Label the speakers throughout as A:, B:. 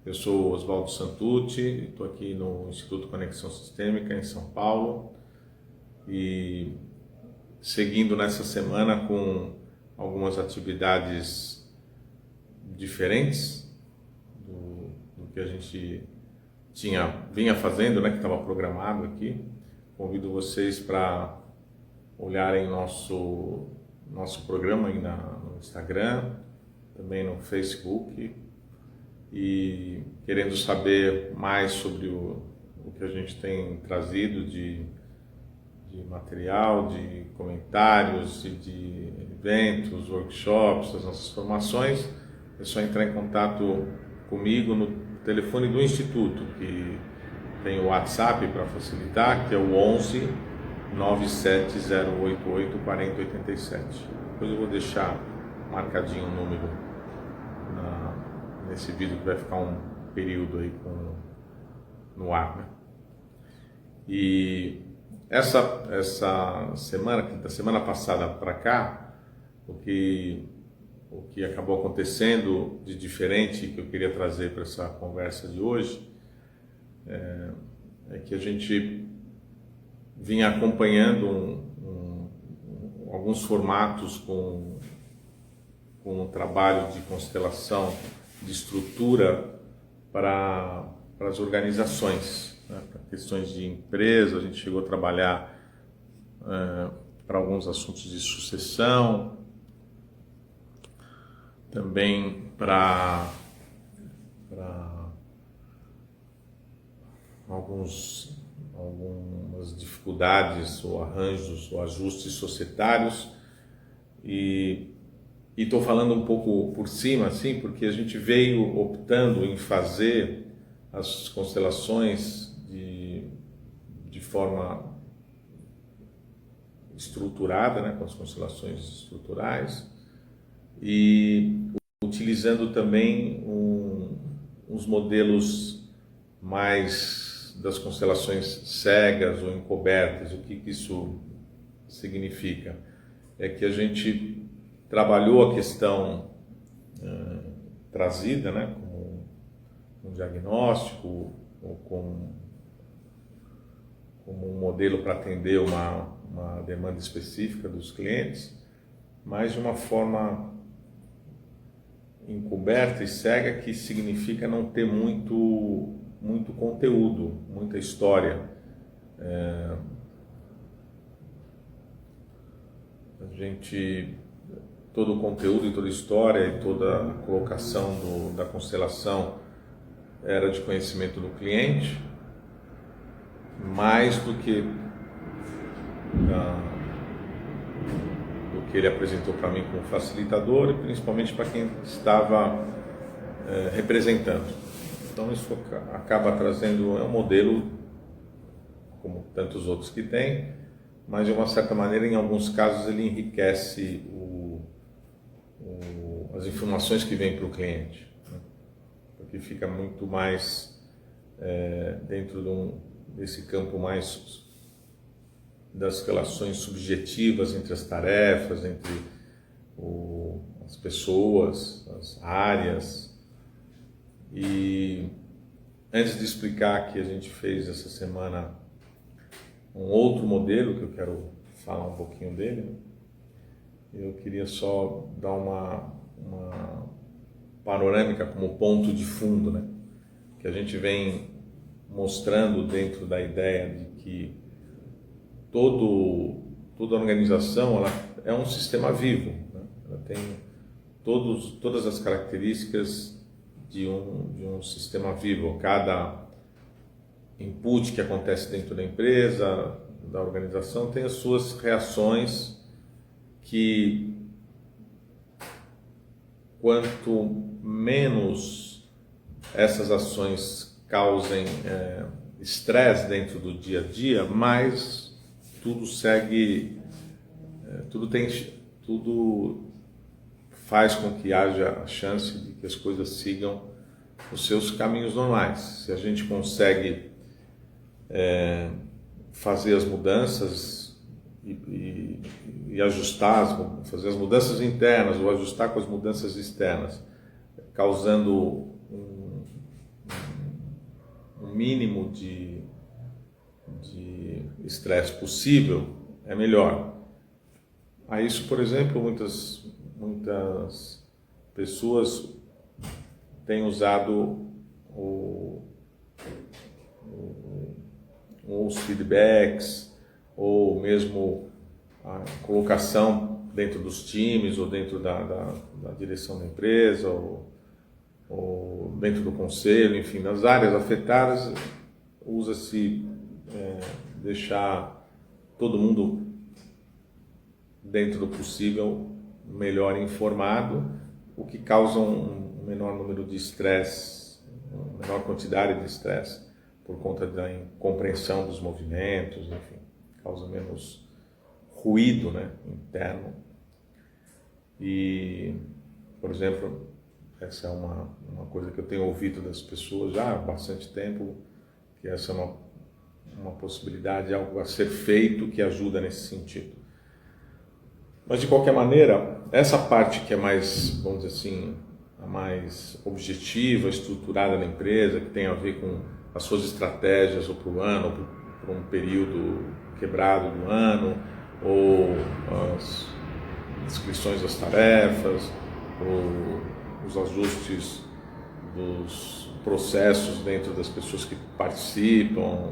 A: Eu sou Oswaldo Santucci, estou aqui no Instituto Conexão Sistêmica, em São Paulo, e seguindo nessa semana com algumas atividades diferentes do que a gente vinha fazendo, né, que estava programado aqui. Convido vocês para olharem nosso programa aí no Instagram, também no Facebook, e querendo saber mais sobre o que a gente tem trazido de material, de comentários e de eventos, workshops, as nossas formações, é só entrar em contato comigo no telefone do Instituto, que tem o WhatsApp para facilitar, que é o 11 97088 4087. Depois eu vou deixar marcadinho o número nesse vídeo que vai ficar um período aí no ar, né? E essa semana, da semana passada para cá, o que acabou acontecendo de diferente que eu queria trazer para essa conversa de hoje é que a gente vinha acompanhando alguns formatos com um trabalho de constelação de estrutura para as organizações, né? Para questões de empresa. A gente chegou a trabalhar para alguns assuntos de sucessão, também para algumas dificuldades ou arranjos ou ajustes societários, e estou falando um pouco por cima, assim, porque a gente veio optando em fazer as constelações de forma estruturada, né, com as constelações estruturais, e utilizando também uns modelos mais das constelações cegas ou encobertas. O que isso significa? É que a gente trabalhou a questão trazida, né, como um diagnóstico ou como um modelo para atender uma demanda específica dos clientes, mas de uma forma encoberta e cega, que significa não ter muito conteúdo, muita história. Todo o conteúdo e toda a história e toda a colocação da constelação era de conhecimento do cliente, mais do que ele apresentou para mim como facilitador, e principalmente para quem estava representando. Então isso acaba trazendo um modelo, como tantos outros que tem, mas de uma certa maneira, em alguns casos, ele enriquece as informações que vêm para o cliente, né? Porque fica muito mais dentro desse campo mais das relações subjetivas entre as tarefas, entre as pessoas, as áreas. E antes de explicar que a gente fez essa semana um outro modelo, que eu quero falar um pouquinho dele, né? Eu queria só dar uma panorâmica como ponto de fundo, né? Que a gente vem mostrando dentro da ideia de que toda organização ela é um sistema vivo, né? Ela tem todas as características de um sistema vivo. Cada input que acontece dentro da empresa, da organização, tem as suas reações, que quanto menos essas ações causem estresse dentro do dia a dia, mais tudo segue, tudo faz com que haja a chance de que as coisas sigam os seus caminhos normais. Se a gente consegue fazer as mudanças e ajustar, fazer as mudanças internas ou ajustar com as mudanças externas, causando
B: mínimo de estresse possível, é melhor. A isso, por exemplo, muitas pessoas têm usado os feedbacks, ou mesmo a colocação dentro dos times, ou dentro da direção da empresa, ou dentro do conselho, enfim, nas áreas afetadas, usa-se deixar todo mundo, dentro do possível, melhor informado, o que causa um menor número de estresse, uma menor quantidade de estresse, por conta da incompreensão dos movimentos, enfim, causa menos ruído, né, interno. E, por exemplo, essa é uma coisa que eu tenho ouvido das pessoas já há bastante tempo, que essa é uma possibilidade, algo a ser feito que ajuda nesse sentido. Mas, de qualquer maneira, essa parte que é mais, vamos dizer assim, a mais objetiva, estruturada na empresa, que tem a ver com as suas estratégias, ou para o ano, ou para um período quebrado do ano, ou as descrições das tarefas, ou os ajustes dos processos dentro das pessoas que participam,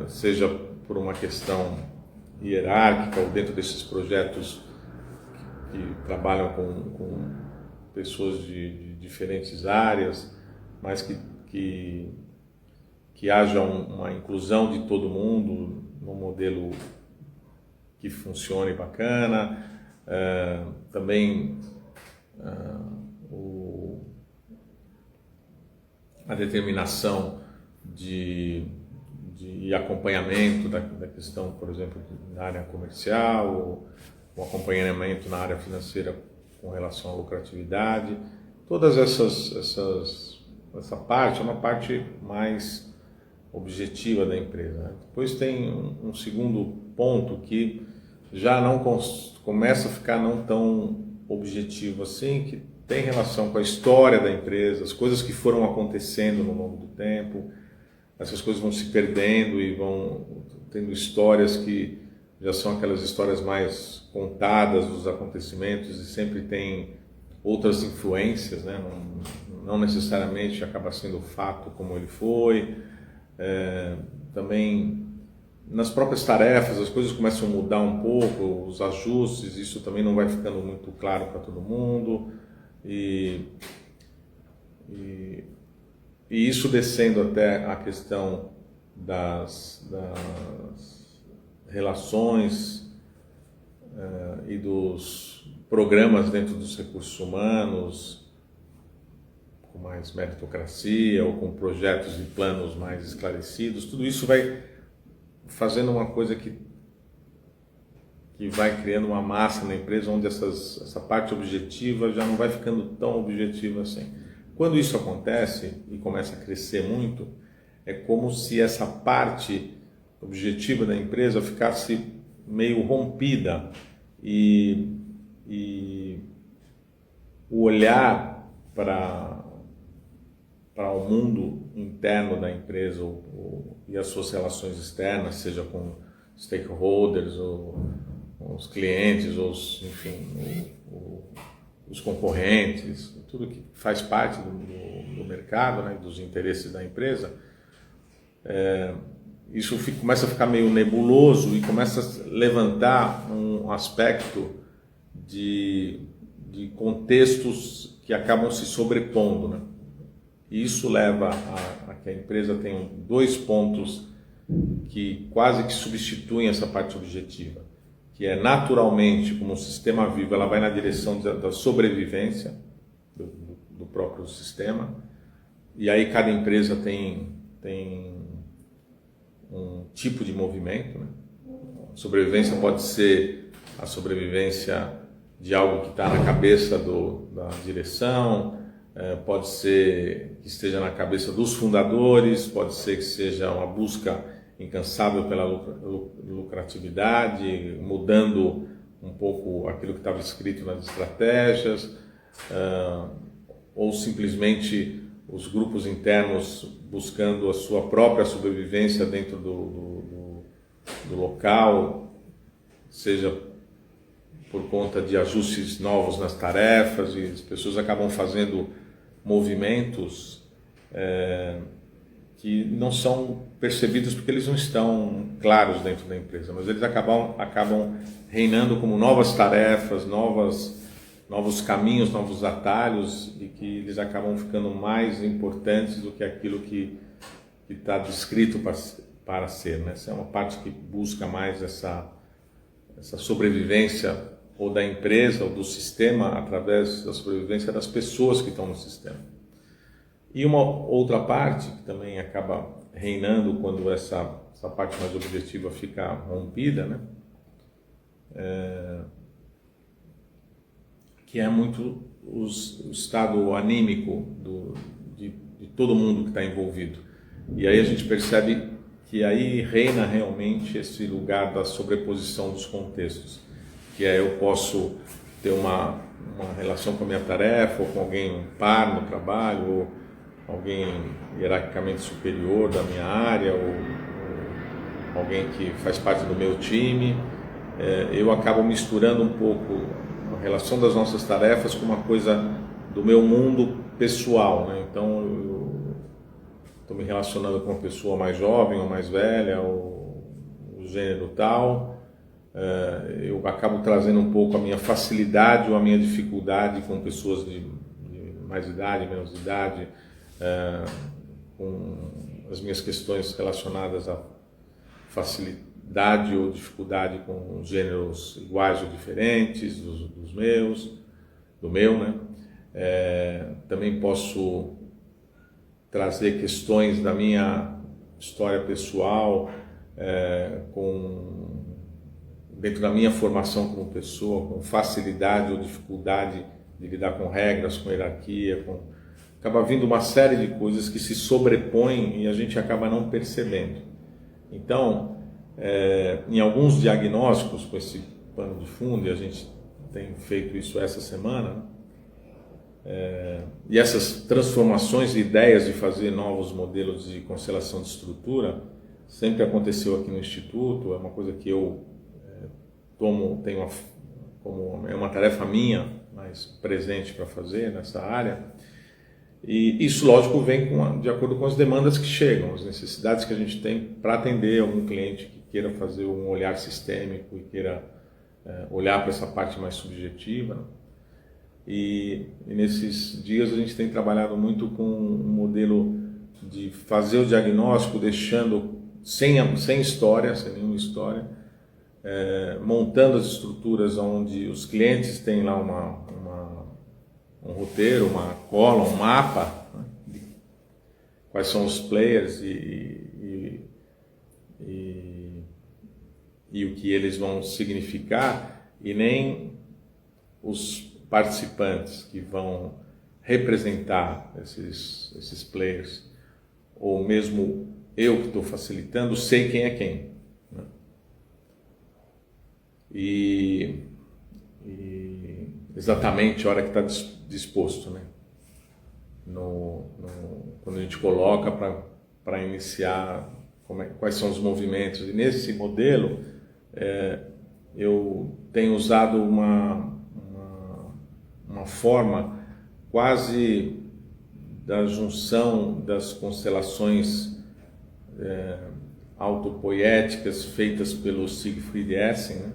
B: seja por uma questão hierárquica ou dentro desses projetos que trabalham com pessoas de diferentes áreas, mas que haja uma inclusão de todo mundo num modelo que funcione bacana. Também a determinação de acompanhamento da questão, por exemplo, na área comercial, o acompanhamento na área financeira com relação à lucratividade. Todas essa parte é uma parte mais objetiva da empresa, né? Depois tem um segundo ponto que já não começa a ficar não tão objetivo assim, que tem relação com a história da empresa, as coisas que foram acontecendo no longo do tempo. Essas coisas vão se perdendo e vão tendo histórias que já são aquelas histórias mais contadas dos acontecimentos, e sempre tem outras influências, né? Não necessariamente acaba sendo o fato como ele foi. Também nas próprias tarefas as coisas começam a mudar um pouco, os ajustes, isso também não vai ficando muito claro para todo mundo, e isso descendo até a questão das relações e dos programas dentro dos recursos humanos, com mais meritocracia ou com projetos e planos mais esclarecidos. Tudo isso vai fazendo uma coisa que vai criando uma massa na empresa onde essa parte objetiva já não vai ficando tão objetiva assim. Quando isso acontece e começa a crescer muito, é como se essa parte objetiva da empresa ficasse meio rompida, e o olhar para o mundo interno da empresa e as suas relações externas, seja com stakeholders, ou os clientes, ou enfim, os concorrentes, tudo que faz parte do mercado, né, dos interesses da empresa, isso começa a ficar meio nebuloso e começa a levantar um aspecto de contextos que acabam se sobrepondo, né? E isso leva a que a empresa tenha dois pontos que quase que substituem essa parte objetiva, que é, naturalmente, como um sistema vivo, ela vai na direção da sobrevivência do próprio sistema, e aí cada empresa tem um tipo de movimento, né? A sobrevivência pode ser a sobrevivência de algo que está na cabeça da direção, pode ser que esteja na cabeça dos fundadores, pode ser que seja uma busca incansável pela lucratividade, mudando um pouco aquilo que estava escrito nas estratégias, ou simplesmente
A: os grupos internos buscando a sua própria sobrevivência dentro do local, seja por conta de ajustes novos nas tarefas, e as pessoas acabam fazendo movimentos que não são percebidos porque eles não estão claros dentro da empresa, mas eles acabam reinando como novas tarefas, novos caminhos, novos atalhos, e que eles acabam ficando mais importantes do que aquilo que está descrito para ser, né? Essa é uma parte que busca mais essa sobrevivência ou da empresa ou do sistema através da sobrevivência das pessoas que estão no sistema. E uma outra parte que também acaba reinando quando essa parte mais objetiva fica rompida, né? Que é muito o estado anímico de todo mundo que está envolvido. E aí a gente percebe que aí reina realmente esse lugar da sobreposição dos contextos, que é eu posso ter uma relação com a minha tarefa, ou com alguém, um par no trabalho, ou alguém hierarquicamente superior da minha área, ou alguém que faz parte do meu time. Eu acabo misturando um pouco a relação das nossas tarefas com uma coisa do meu mundo pessoal, né? Então eu estou me relacionando com uma pessoa mais jovem ou mais velha, ou o gênero tal, eu acabo trazendo um pouco a minha facilidade ou a minha dificuldade com pessoas de mais idade, menos idade, com as minhas questões relacionadas à facilidade ou dificuldade com gêneros iguais ou diferentes do meu, né? Também posso trazer questões da minha história pessoal, dentro da minha formação como pessoa, com facilidade ou dificuldade de lidar com regras, com hierarquia, acaba vindo uma série de coisas que se sobrepõem e a gente acaba não percebendo. Então, em alguns diagnósticos com esse pano de fundo, e a gente tem feito isso essa semana, e essas transformações de ideias de fazer novos modelos de constelação de estrutura sempre aconteceu aqui no Instituto. É uma coisa que eu é uma tarefa minha, mais presente para fazer nessa área. E isso, lógico, vem de acordo com as demandas que chegam, as necessidades que a gente tem para atender algum cliente que queira fazer um olhar sistêmico e queira olhar para essa parte mais subjetiva, né? E nesses dias a gente tem trabalhado muito com um modelo de fazer o diagnóstico deixando sem história, sem nenhuma história, montando as estruturas onde os clientes têm lá um roteiro, uma cola, um mapa, né, de quais são os players e o que eles vão significar, e nem os participantes que vão representar esses players, ou mesmo eu que estou facilitando, sei quem é quem, né? E exatamente a hora que está disposto, né? Quando a gente coloca para iniciar, quais são os movimentos. E nesse modelo eu tenho usado uma forma quase da junção das constelações autopoéticas feitas pelo Siegfried Essen, né?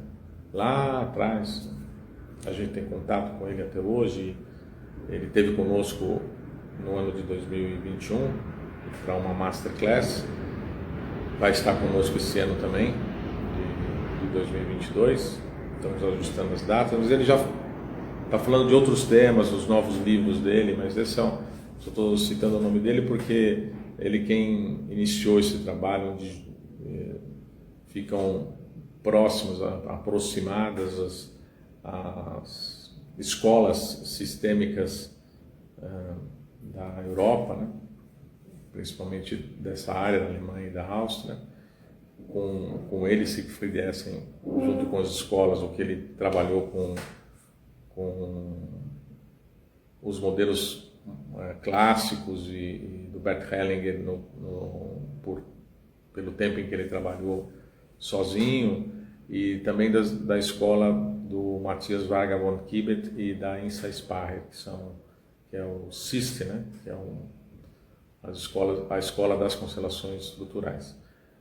A: Lá atrás. A gente tem contato com ele até hoje. Ele esteve conosco no ano de 2021 para uma Masterclass. Vai estar conosco esse ano também, de 2022. Estamos ajustando as datas, mas ele já está falando de outros temas, os novos livros dele, mas esse só estou citando o nome dele porque ele quem iniciou esse trabalho, onde ficam próximas, aproximadas as escolas sistêmicas da Europa, né? Principalmente dessa área da Alemanha e da Áustria, com ele, Siegfried Essen, junto com as escolas, o que ele trabalhou com os modelos
B: clássicos e do Bert Hellinger pelo tempo em que ele trabalhou sozinho, e também da escola do Matthias Varga von Kibet e da Insa Sparre, que é o SIST, né? Que é a escola das constelações estruturais.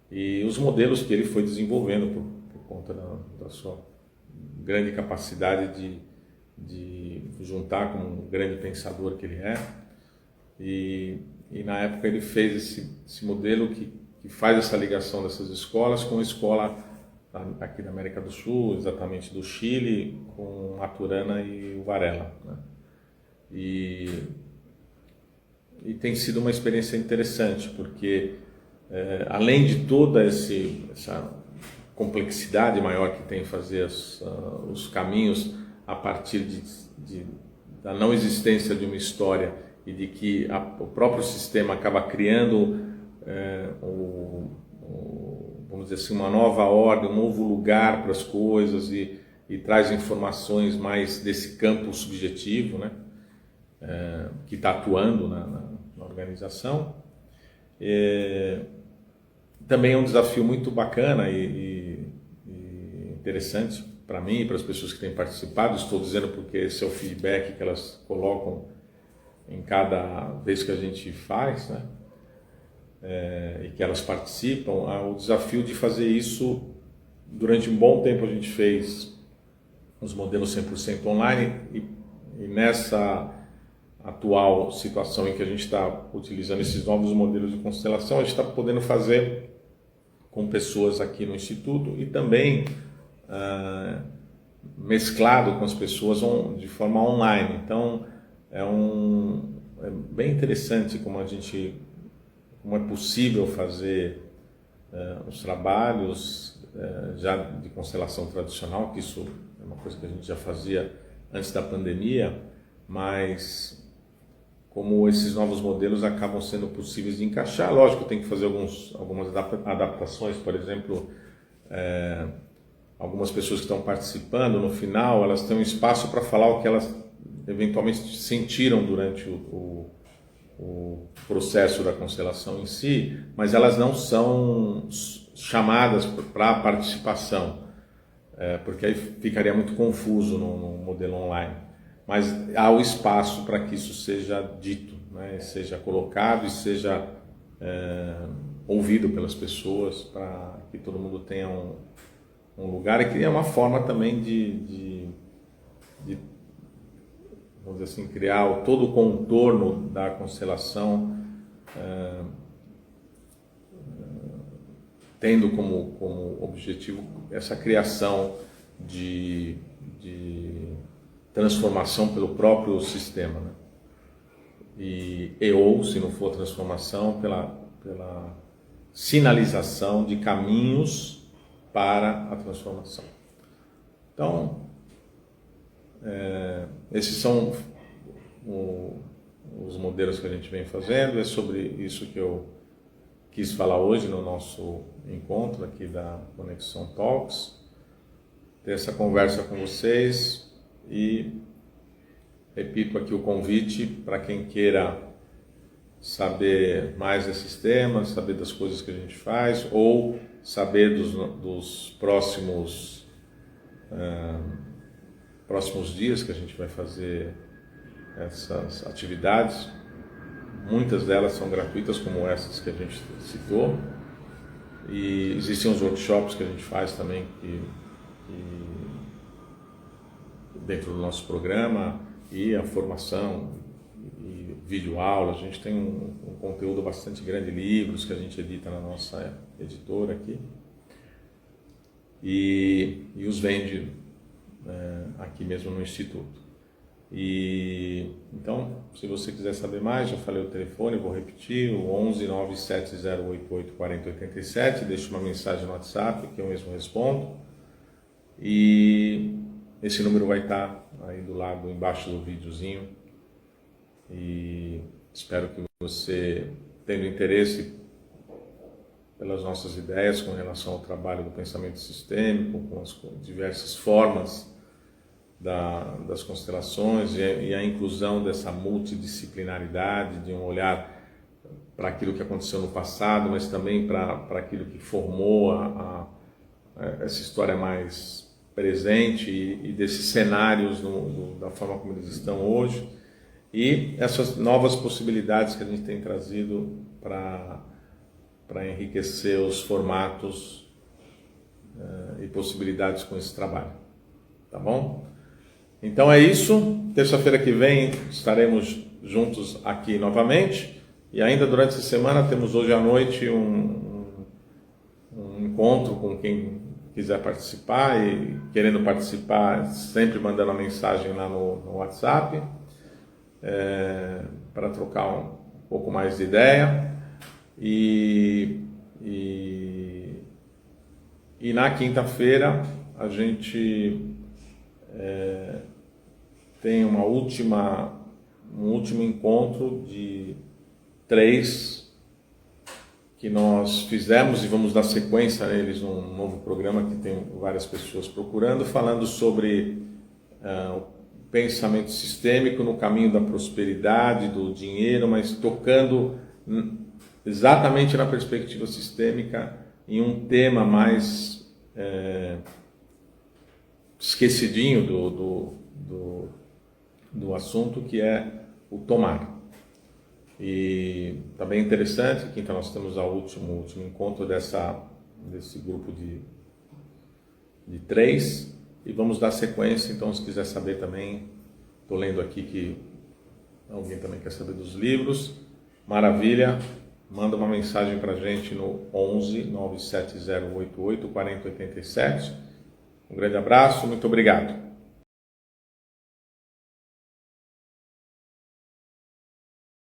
B: E os modelos que ele foi desenvolvendo por conta da sua grande capacidade de juntar como um grande pensador que ele é. E na época ele fez esse modelo que faz essa ligação dessas escolas com a escola aqui da América do Sul, exatamente do Chile, com Maturana e o Varela, né? E tem sido uma experiência interessante, porque além de toda essa complexidade maior que tem fazer os caminhos a partir da não existência de uma história e de que o próprio sistema acaba criando vamos dizer assim, uma nova ordem, um novo lugar para as coisas e traz informações mais desse campo subjetivo, né? Que está atuando na organização. Também é um desafio muito bacana e interessante para mim e para as pessoas que têm participado. Estou dizendo porque esse é o feedback que elas colocam em cada vez que a gente faz, né? E que elas participam. O desafio de fazer isso durante um bom tempo. A gente fez os modelos 100% online e nessa atual situação em que a gente está utilizando esses novos modelos de constelação, a gente está podendo fazer com pessoas aqui no Instituto e também mesclado com as pessoas de forma online. Então é bem interessante como é possível fazer os trabalhos já de constelação tradicional, que isso é uma coisa que a gente já fazia antes da pandemia, mas como esses novos modelos acabam sendo possíveis de encaixar. Lógico, tem que fazer algumas adaptações. Por exemplo, algumas pessoas que estão participando, no final, elas têm um espaço para falar o que elas eventualmente sentiram durante o processo da constelação em si, mas elas não são chamadas para a participação, porque aí ficaria muito confuso no modelo online. Mas há o espaço para que isso seja dito, né? Seja colocado e seja ouvido pelas pessoas, para que todo mundo tenha um lugar, e que é uma forma também de vamos dizer assim, criar todo o contorno da constelação, tendo como objetivo essa criação de transformação pelo próprio sistema, né? Ou, se não for transformação, pela sinalização de caminhos para a transformação. Então, esses são os modelos que a gente vem fazendo. É sobre isso que eu quis falar hoje no nosso encontro aqui da Conexão Talks, ter essa conversa com vocês. E repito aqui o convite para quem queira saber mais desses temas, saber das coisas que a gente faz, ou saber dos próximos dias que a gente vai fazer essas atividades. Muitas delas são gratuitas, como essas que a gente citou, e existem os workshops que a gente faz também dentro do nosso programa, e a formação e videoaula. A gente tem um conteúdo bastante grande, livros que a gente edita na nossa editora aqui e os vende aqui mesmo no Instituto. Então, se você quiser saber mais, já falei o telefone, vou repetir, o 11 97088 4087, deixa uma mensagem no WhatsApp que eu mesmo respondo, e esse número vai estar aí do lado, embaixo do videozinho, e espero que você, tendo interesse pelas nossas ideias com relação ao trabalho do pensamento sistêmico, com as diversas formas
A: das constelações e a inclusão dessa multidisciplinaridade, de um olhar para aquilo que aconteceu no passado, mas também para aquilo que formou essa história mais presente e desses cenários da forma como eles estão hoje, e essas novas possibilidades que a gente tem trazido para enriquecer os formatos e possibilidades com esse trabalho. Tá bom? Então é isso. Terça-feira que vem estaremos juntos aqui novamente. E ainda durante essa semana temos hoje à noite um encontro com quem quiser participar, e querendo participar, sempre mandando a mensagem lá no WhatsApp, para trocar um pouco mais de ideia. E na quinta-feira a gente tem um último encontro de 3 que nós fizemos, e vamos dar sequência a eles num novo programa que tem várias pessoas procurando, falando sobre o pensamento sistêmico no caminho da prosperidade, do dinheiro, mas tocando exatamente na perspectiva sistêmica, em um tema mais esquecidinho do assunto, que é o tomar. E está bem interessante. Quinta nós temos o último encontro desse grupo de 3, e vamos dar sequência. Então, se quiser saber também, estou lendo aqui que alguém também quer saber dos livros, maravilha, manda uma mensagem para a gente no 11 97088 4087. Um grande abraço, muito obrigado.